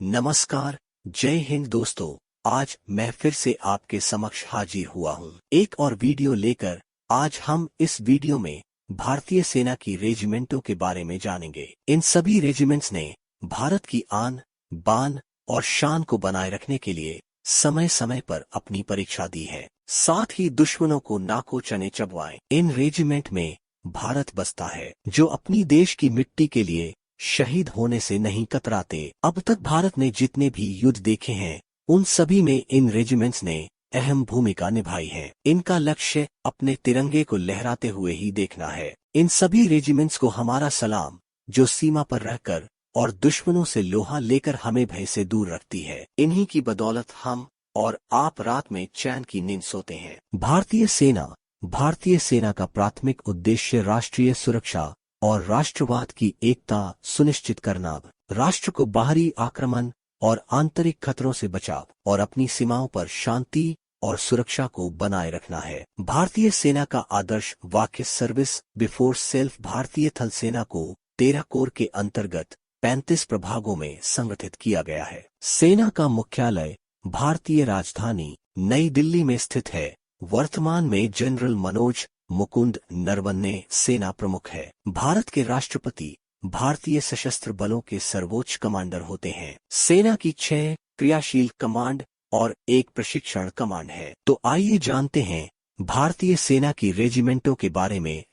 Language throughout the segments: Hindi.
नमस्कार, जय हिंद दोस्तों। आज मैं फिर से आपके समक्ष हाजिर हुआ हूँ एक और वीडियो लेकर। आज हम इस वीडियो में भारतीय सेना की रेजिमेंटों के बारे में जानेंगे। इन सभी रेजिमेंट्स ने भारत की आन, बान और शान को बनाए रखने के लिए समय समय पर अपनी परीक्षा दी है, साथ ही दुश्मनों को नाको चने चबवाए। इन रेजिमेंट में भारत बसता है, जो अपनी देश की मिट्टी के लिए शहीद होने से नहीं कतराते। अब तक भारत ने जितने भी युद्ध देखे हैं, उन सभी में इन रेजिमेंट्स ने अहम भूमिका निभाई है। इनका लक्ष्य अपने तिरंगे को लहराते हुए ही देखना है। इन सभी रेजिमेंट्स को हमारा सलाम, जो सीमा पर रहकर और दुश्मनों से लोहा लेकर हमें भय से दूर रखती है। इन्हीं की बदौलत हम और आप रात में चैन की नींद सोते हैं। भारतीय सेना का प्राथमिक उद्देश्य राष्ट्रीय सुरक्षा और राष्ट्रवाद की एकता सुनिश्चित करना, राष्ट्र को बाहरी आक्रमण और आंतरिक खतरों से बचाव और अपनी सीमाओं पर शांति और सुरक्षा को बनाए रखना है। भारतीय सेना का आदर्श वाक्य सर्विस बिफोर सेल्फ। भारतीय थल सेना को 13 कोर के अंतर्गत 35 प्रभागों में संगठित किया गया है। सेना का मुख्यालय भारतीय राजधानी नई दिल्ली में स्थित है। वर्तमान में जनरल मनोज मुकुंद नरवणे सेना प्रमुख है। भारत के राष्ट्रपति भारतीय सशस्त्र बलों के सर्वोच्च कमांडर होते हैं। सेना की 6 क्रियाशील कमांड और 1 प्रशिक्षण कमांड है। तो आइए जानते हैं भारतीय सेना की रेजिमेंटों के बारे में।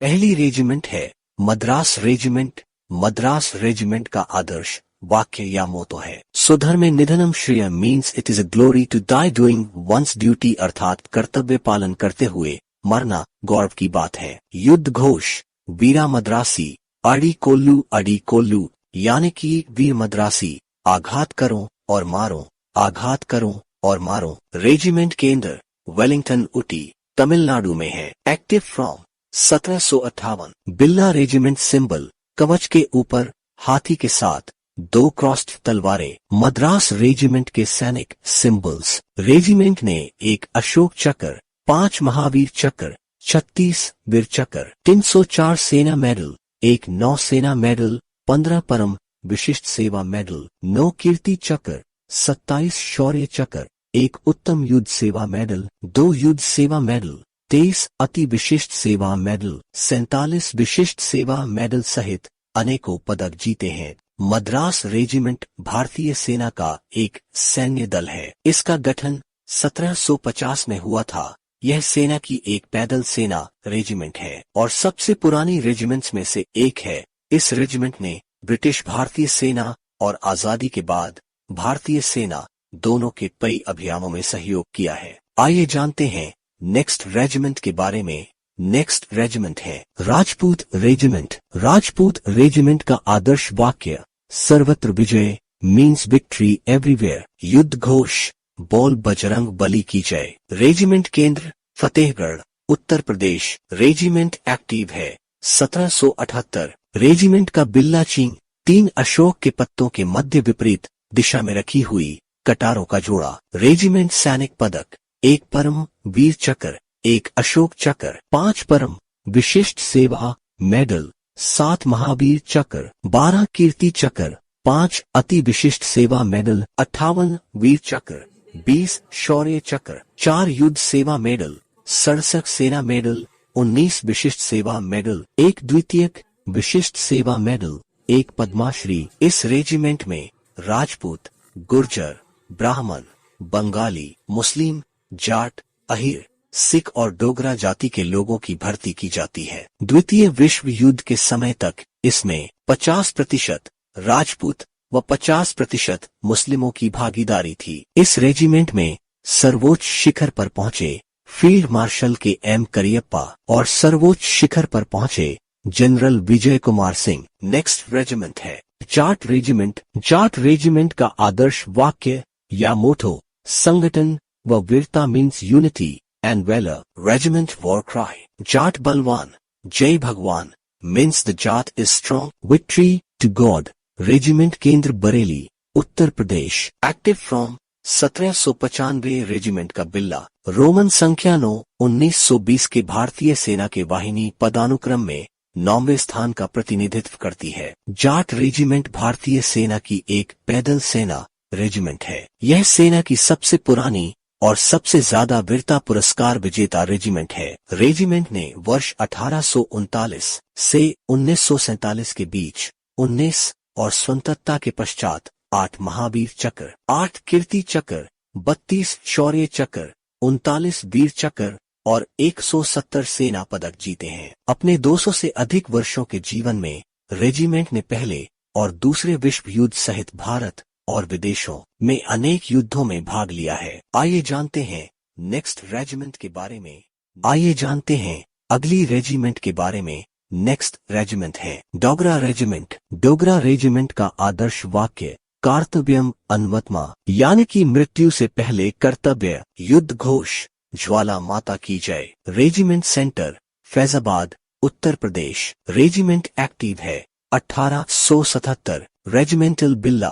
पहली रेजिमेंट है मद्रास रेजिमेंट। मद्रास रेजिमेंट का आदर्श वाक्य या मोतो है, स्वधर्मे निधनम श्रेय। Means it is a glory to die doing one's duty, अर्थात कर्तव्य पालन करते हुए मरना गौरव की बात है। युद्ध घोष वीरा मद्रासी अड़ी कोल्लू, यानी कि वीर मद्रासी, आघात करो और मारो, आघात करो और मारो। रेजिमेंट केंद्र वेलिंगटन ऊटी तमिलनाडु में है। Active from 1758। बिल्ला रेजिमेंट सिंबल कवच के ऊपर हाथी के साथ 2 क्रॉस्ड तलवारें। मद्रास रेजिमेंट के सैनिक सिंबल्स। रेजिमेंट ने 1 अशोक चक्र, 5 महावीर चक्र, 36 वीर चक्र, 304 सेना मेडल, 1 नौसेना मेडल, 15 परम विशिष्ट सेवा मेडल, 9 कीर्ति चक्र, 27 शौर्य चक्र, 1 उत्तम युद्ध सेवा मेडल, 2 युद्ध सेवा मेडल, 23 अति विशिष्ट सेवा मेडल, 47 विशिष्ट सेवा मेडल सहित अनेकों पदक जीते हैं। मद्रास रेजिमेंट भारतीय सेना का एक सैन्य दल है। इसका गठन 1750 में हुआ था। यह सेना की एक पैदल सेना रेजिमेंट है और सबसे पुरानी रेजिमेंट्स में से एक है। इस रेजिमेंट ने ब्रिटिश भारतीय सेना और आजादी के बाद भारतीय सेना दोनों के कई अभियानों में सहयोग किया है। आइए जानते हैं नेक्स्ट रेजिमेंट के बारे में। नेक्स्ट रेजिमेंट है राजपूत रेजिमेंट। राजपूत रेजिमेंट का आदर्श वाक्य सर्वत्र विजय, मीन्स विक्ट्री एवरीवेयर। युद्ध घोष बोल बजरंग बली की जय। रेजिमेंट केंद्र फतेहगढ़ उत्तर प्रदेश। रेजिमेंट एक्टिव है 1778। रेजिमेंट का बिल्ला चिन्ह 3 अशोक के पत्तों के मध्य विपरीत दिशा में रखी हुई कटारों का जोड़ा। रेजिमेंट सैनिक पदक 1 परम वीर चक्र, 1 अशोक चक्र, 5 परम विशिष्ट सेवा मेडल, 7 महावीर चक्र, 12 कीर्ति चक्र, 5 अति विशिष्ट सेवा मेडल, 58 वीर चक्र, 20 शौर्य चक्र, 4 युद्ध सेवा मेडल, 67 सेना मेडल, 19 विशिष्ट सेवा मेडल, 1 द्वितीयक विशिष्ट सेवा मेडल, 1 पद्माश्री। इस रेजिमेंट में राजपूत, गुर्जर, ब्राह्मण, बंगाली, मुस्लिम, जाट, अहिर, सिख और डोगरा जाति के लोगों की भर्ती की जाती है। द्वितीय विश्व युद्ध के समय तक इसमें 50% राजपूत व 50% मुस्लिमों की भागीदारी थी। इस रेजिमेंट में सर्वोच्च शिखर पर पहुंचे फील्ड मार्शल के एम करियप्पा और सर्वोच्च शिखर पर पहुंचे general Vijay Kumar Singh. Next regiment है जाट रेजिमेंट। जाट रेजिमेंट का आदर्श वाक्य या मोटो संगठन व वीरता means unity and valour. Regiment war cry Jat बलवान जय भगवान, means the Jat is strong, victory to God. Regiment केंद्र Bareilly Uttar Pradesh. Active from 1795। Regiment का बिल्ला रोमन संख्या 9 1920 के भारतीय सेना के वाहिनी पदानुक्रम में 9वें स्थान का प्रतिनिधित्व करती है। जाट रेजिमेंट भारतीय सेना की एक पैदल सेना रेजिमेंट है। यह सेना की सबसे पुरानी और सबसे ज्यादा वीरता पुरस्कार विजेता रेजिमेंट है। रेजिमेंट ने वर्ष 1839 से 1947 के बीच 19 और स्वतंत्रता के पश्चात 8 महावीर चक्र, 8 कीर्ति चक्र, 32 शौर्य चक्र, 39 वीर चक्र और 170 सेना पदक जीते हैं। अपने 200 से अधिक वर्षों के जीवन में रेजिमेंट ने पहले और दूसरे विश्व युद्ध सहित भारत और विदेशों में अनेक युद्धों में भाग लिया है। आइए जानते हैं नेक्स्ट रेजिमेंट के बारे में। आइए जानते हैं अगली रेजिमेंट के बारे में। नेक्स्ट रेजिमेंट है डोगरा रेजिमेंट। डोगरा रेजिमेंट का आदर्श वाक्य कर्तव्यम अन्वत्मा, यानी कि मृत्यु से पहले कर्तव्य, युद्ध घोष, ज्वाला माता की जय। Regiment centre Faizabad, Uttar Pradesh. Regiment active है 1877। रेजिमेंटल बिल्ला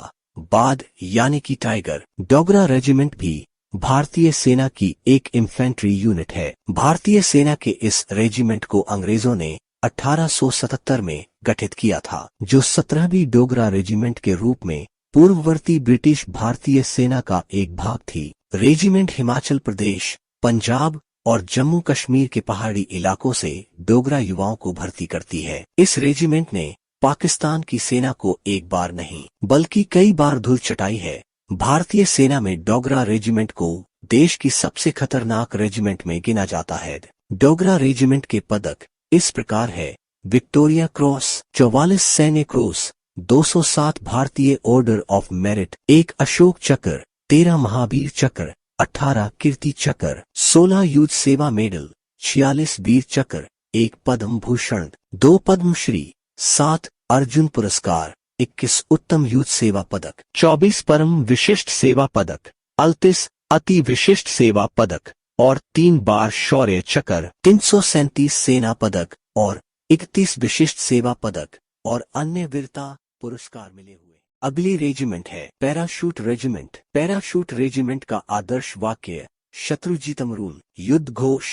बाद यानी कि टाइगर। डोगरा रेजिमेंट भी भारतीय सेना की एक इन्फेंट्री यूनिट है। भारतीय सेना के इस रेजिमेंट को अंग्रेजों ने 1877 में गठित किया था, जो 17वीं डोगरा रेजिमेंट के रूप में पूर्ववर्ती ब्रिटिश भारतीय सेना का एक भाग थी। रेजिमेंट हिमाचल प्रदेश, पंजाब और जम्मू कश्मीर के पहाड़ी इलाकों से डोगरा युवाओं को भर्ती करती है। इस रेजिमेंट ने पाकिस्तान की सेना को एक बार नहीं बल्कि कई बार धूल चटाई है। भारतीय सेना में डोगरा रेजिमेंट को देश की सबसे खतरनाक रेजिमेंट में गिना जाता है। डोगरा रेजिमेंट के पदक इस प्रकार है: विक्टोरिया क्रॉस, 44 सैन्य क्रॉस, 207 भारतीय ऑर्डर ऑफ मेरिट, 1 अशोक चक्र, 13 महावीर चक्र, 18 कीर्ति चक्र, 16 युद्ध सेवा मेडल, 46 वीर चक्र, 1 पद्म भूषण, 2 पद्मश्री, 7 अर्जुन पुरस्कार, 21 उत्तम युद्ध सेवा पदक, 24 परम विशिष्ट सेवा पदक, 38 अति विशिष्ट सेवा पदक और 3 बार शौर्य चक्र, 337 सेना पदक और 31 विशिष्ट सेवा पदक और अन्य वीरता पुरस्कार मिले हुए। अगली रेजिमेंट है पैराशूट रेजिमेंट। पैराशूट रेजिमेंट का आदर्श वाक्य शत्रुजीतम रूल, युद्ध घोष,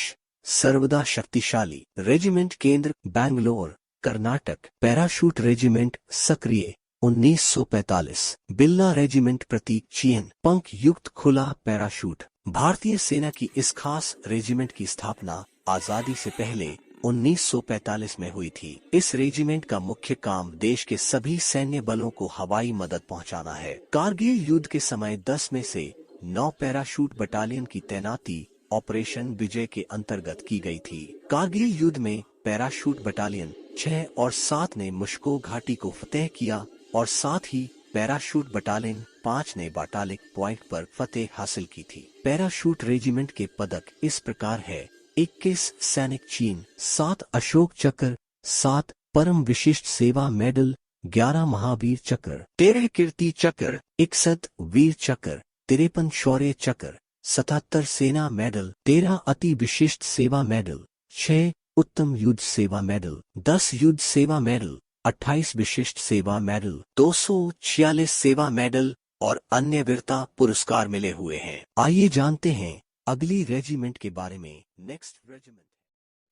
सर्वदा शक्तिशाली। रेजिमेंट केंद्र बैंगलोर, कर्नाटक। पैराशूट रेजिमेंट सक्रिय 1945। बिल्ला रेजिमेंट प्रतीक चीन, पंख युक्त खुला पैराशूट। भारतीय सेना की इस खास रेजिमेंट की स्थापना आजादी से पहले 1945 में हुई थी। इस रेजिमेंट का मुख्य काम देश के सभी सैन्य बलों को हवाई मदद पहुंचाना है। कारगिल युद्ध के समय 10 में से 9 पैराशूट बटालियन की तैनाती ऑपरेशन विजय के अंतर्गत की गई थी। कारगिल युद्ध में पैराशूट बटालियन 6 और 7 ने मुश्को घाटी को फतेह किया और साथ ही पैराशूट बटालियन 5 ने बाटालिक पॉइंट पर फतेह हासिल की थी। पैराशूट रेजिमेंट के पदक इस प्रकार है: 21 सैनिक चिन्ह, 7 अशोक चक्र, 7 परम विशिष्ट सेवा मेडल, 11 महावीर चक्र, 13 कीर्ति चक्र, 61 वीर चक्र, 53 शौर्य चक्र, 77 सेना मेडल, 13 अति विशिष्ट सेवा मेडल, 6 उत्तम युद्ध सेवा मेडल, 10 युद्ध सेवा मेडल, 28 विशिष्ट सेवा मेडल, 246 सेवा मेडल और अन्य वीरता पुरस्कार मिले हुए हैं। आइए जानते हैं अगली रेजिमेंट के बारे में। नेक्स्ट रेजिमेंट,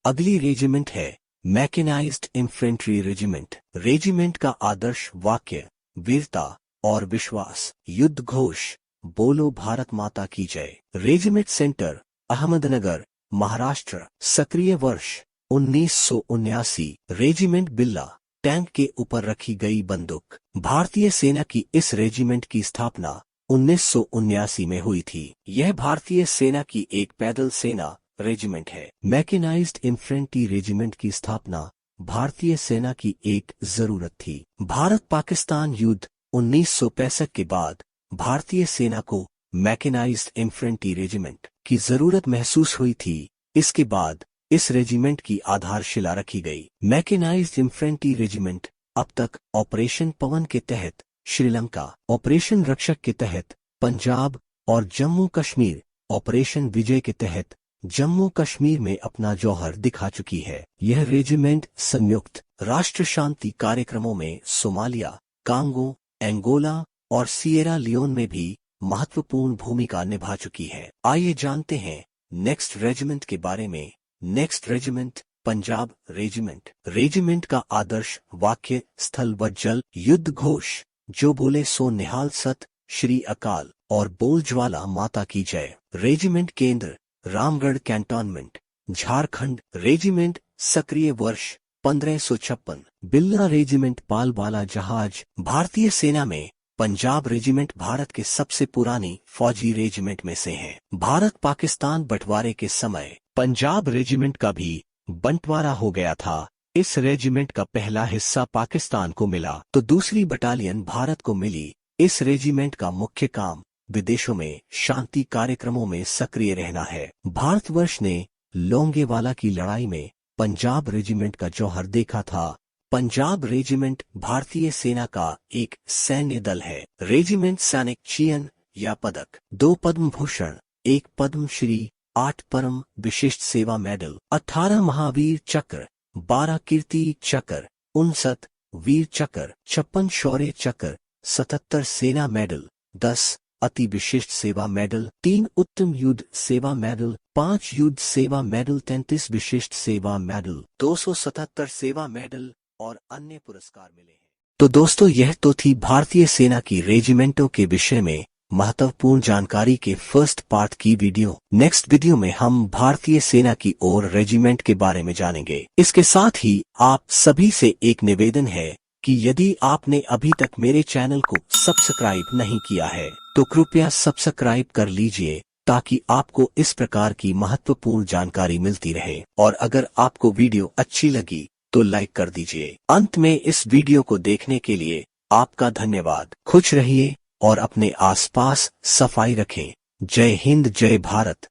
अगली रेजिमेंट है मैकेनाइज्ड इन्फेंट्री रेजिमेंट। रेजिमेंट का आदर्श वाक्य वीरता और विश्वास, युद्ध घोष, बोलो भारत माता की जय। Regiment centre Ahmednagar, Maharashtra. सक्रिय वर्ष 1979। रेजिमेंट बिल्ला, टैंक के ऊपर रखी गई बंदूक। भारतीय सेना की इस रेजिमेंट की स्थापना 1979 में हुई थी। यह भारतीय सेना की एक पैदल सेना रेजिमेंट है। मैकेनाइज्ड इन्फेंट्री रेजिमेंट की स्थापना भारतीय सेना की एक जरूरत थी। भारत पाकिस्तान युद्ध 1965 के बाद भारतीय सेना को मैकेनाइज्ड इन्फेंट्री रेजिमेंट की जरूरत महसूस हुई थी। इसके बाद इस रेजिमेंट की आधारशिला रखी गई। मैकेनाइज्ड इन्फेंट्री रेजिमेंट अब तक ऑपरेशन पवन के तहत श्रीलंका, ऑपरेशन रक्षक के तहत पंजाब और जम्मू कश्मीर, ऑपरेशन विजय के तहत जम्मू कश्मीर में अपना जौहर दिखा चुकी है। यह रेजिमेंट संयुक्त राष्ट्र शांति कार्यक्रमों में सोमालिया, कांगो, एंगोला और सिएरा लियोन में भी महत्वपूर्ण भूमिका निभा चुकी है। आइए जानते हैं नेक्स्ट रेजिमेंट के बारे में। Next regiment Punjab regiment. Regiment का आदर्श वाक्य स्थल व जल युद्ध घोष, जो बोले सो निहाल सत श्री अकाल और बोल ज्वाला माता की जय। रेजिमेंट केंद्र रामगढ़ कैंटोनमेंट झारखंड। रेजिमेंट सक्रिय वर्ष 1556। बिल्ला रेजिमेंट पालवाला जहाज। भारतीय सेना में पंजाब रेजिमेंट भारत के सबसे पुरानी फौजी रेजिमेंट में से है। भारत पाकिस्तान बंटवारे के समय पंजाब रेजिमेंट का भी बंटवारा हो गया था। इस रेजिमेंट का पहला हिस्सा पाकिस्तान को मिला तो दूसरी बटालियन भारत को मिली। इस रेजिमेंट का मुख्य काम विदेशों में शांति कार्यक्रमों में सक्रिय रहना है। भारतवर्ष ने लोंगेवाला की लड़ाई में पंजाब रेजिमेंट का जौहर देखा था। पंजाब रेजिमेंट भारतीय सेना का एक सैन्य दल है। रेजिमेंट सैनिक चिन्ह या पदक 2 पद्म भूषण, 1 पद्म श्री, 8 परम विशिष्ट सेवा मेडल, 18 महावीर चक्र, 12 कीर्ति चक्र, 59 वीर चक्र, 56 शौर्य चक्र, 77 सेना मेडल, 10 अति विशिष्ट सेवा मेडल, 3 उत्तम युद्ध सेवा मेडल, 5 युद्ध सेवा मेडल, 33 विशिष्ट सेवा मेडल, 277 सेवा मेडल और अन्य पुरस्कार मिले हैं। तो दोस्तों, यह तो थी भारतीय सेना की रेजिमेंटों के विषय में महत्वपूर्ण जानकारी के फर्स्ट पार्ट की वीडियो। नेक्स्ट वीडियो में हम भारतीय सेना की और रेजिमेंट के बारे में जानेंगे। इसके साथ ही आप सभी से एक निवेदन है कि यदि आपने अभी तक मेरे चैनल को सब्सक्राइब नहीं किया है तो कृपया सब्सक्राइब कर लीजिए, ताकि आपको इस प्रकार की महत्वपूर्ण जानकारी मिलती रहे। और अगर आपको वीडियो अच्छी लगी तो लाइक कर दीजिए। अंत में इस वीडियो को देखने के लिए आपका धन्यवाद। खुश रहिए और अपने आसपास सफाई रखें। जय हिंद, जय भारत।